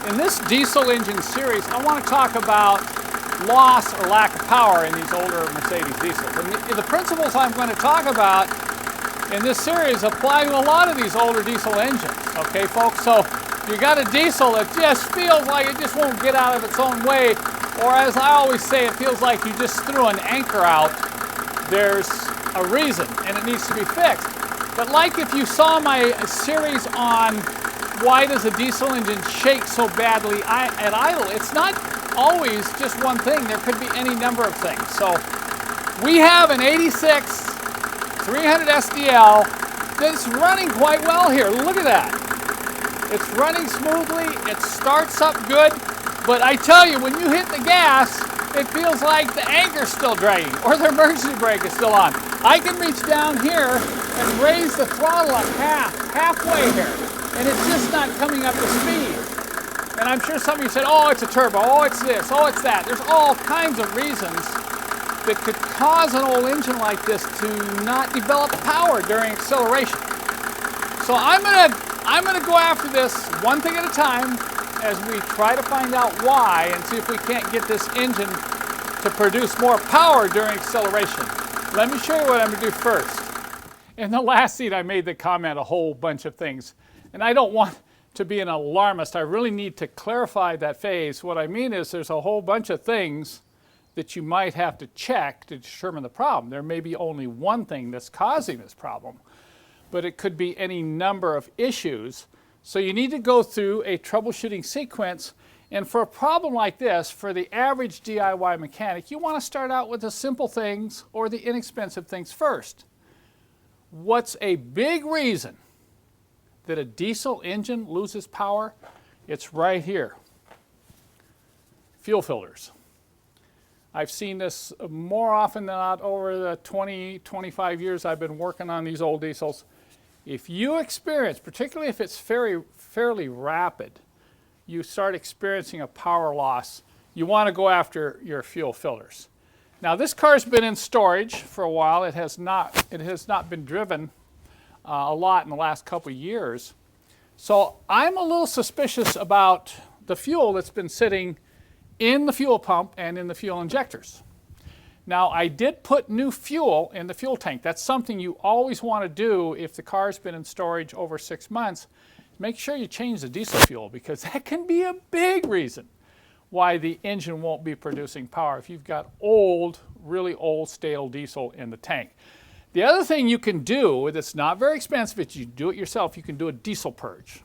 In this diesel engine series, I want to talk about loss or lack of power in these older Mercedes diesels. And the principles I'm going to talk about in this series apply to a lot of these older diesel engines, okay folks? So you got a diesel that just feels like it just won't get out of its own way, or as I always say, it feels like you just threw an anchor out. There's a reason and it needs to be fixed. But like if you saw my series on why does a diesel engine shake so badly at idle, it's not always just one thing. There could be any number of things. So we have an 86 300 SDL that's running quite well here. Look at that. It's running smoothly. It starts up good. But I tell you, when you hit the gas, it feels like the anchor's still dragging or the emergency brake is still on. I can reach down here and raise the throttle up halfway here, and it's just not coming up to speed. And I'm sure some of you said, oh, it's a turbo, oh, it's this, oh, it's that. There's all kinds of reasons that could cause an old engine like this to not develop power during acceleration. So I'm gonna go after this one thing at a time as we try to find out why and see if we can't get this engine to produce more power during acceleration. Let me show you what I'm going to do first. In the last seat, I made the comment a whole bunch of things, and I don't want to be an alarmist. I really need to clarify that phase. What I mean is there's a whole bunch of things that you might have to check to determine the problem. There may be only one thing that's causing this problem, but it could be any number of issues. So you need to go through a troubleshooting sequence, and for a problem like this, for the average DIY mechanic, you want to start out with the simple things or the inexpensive things first. What's a big reason that a diesel engine loses power? It's right here. Fuel filters. I've seen this more often than not over the 25 years I've been working on these old diesels. If you experience, particularly if it's fairly rapid, you start experiencing a power loss, you want to go after your fuel filters. Now this car's been in storage for a while. It has not been driven a lot in the last couple of years. So I'm a little suspicious about the fuel that's been sitting in the fuel pump and in the fuel injectors. Now, I did put new fuel in the fuel tank. That's something you always want to do if the car's been in storage over 6 months. Make sure you change the diesel fuel, because that can be a big reason why the engine won't be producing power if you've got old, really old, stale diesel in the tank. The other thing you can do that's not very expensive, if you do it yourself, you can do a diesel purge.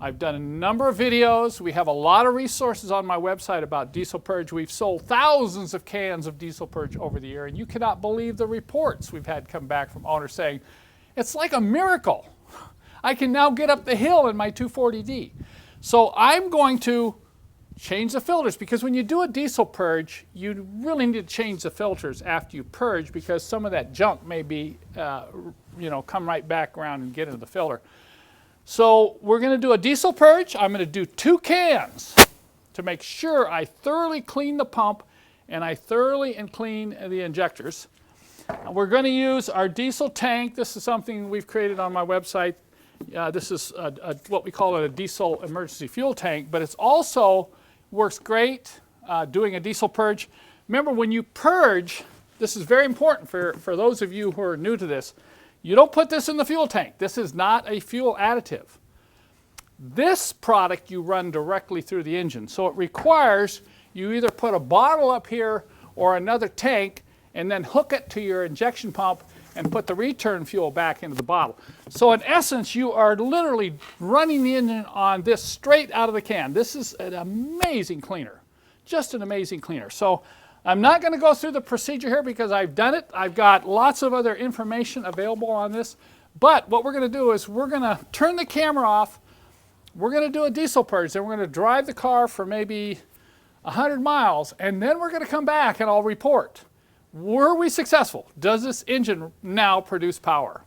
I've done a number of videos. We have a lot of resources on my website about diesel purge. We've sold thousands of cans of diesel purge over the year, and you cannot believe the reports we've had come back from owners saying, it's like a miracle. I can now get up the hill in my 240D. So I'm going to change the filters, because when you do a diesel purge, you really need to change the filters after you purge, because some of that junk may be, come right back around and get into the filter. So we're going to do a diesel purge. I'm going to do 2 cans to make sure I thoroughly clean the pump and I thoroughly clean the injectors. We're going to use our diesel tank. This is something we've created on my website. This is what we call a diesel emergency fuel tank, but it's also works great doing a diesel purge. Remember, when you purge, this is very important for those of you who are new to this. You don't put this in the fuel tank. This is not a fuel additive. This product you run directly through the engine. So it requires you either put a bottle up here or another tank and then hook it to your injection pump and put the return fuel back into the bottle. So in essence, you are literally running the engine on this straight out of the can. This is an amazing cleaner, just an amazing cleaner. So I'm not going to go through the procedure here because I've done it. I've got lots of other information available on this. But what we're going to do is we're going to turn the camera off. We're going to do a diesel purge. Then we're going to drive the car for maybe 100 miles. And then we're going to come back and I'll report. Were we successful? Does this engine now produce power?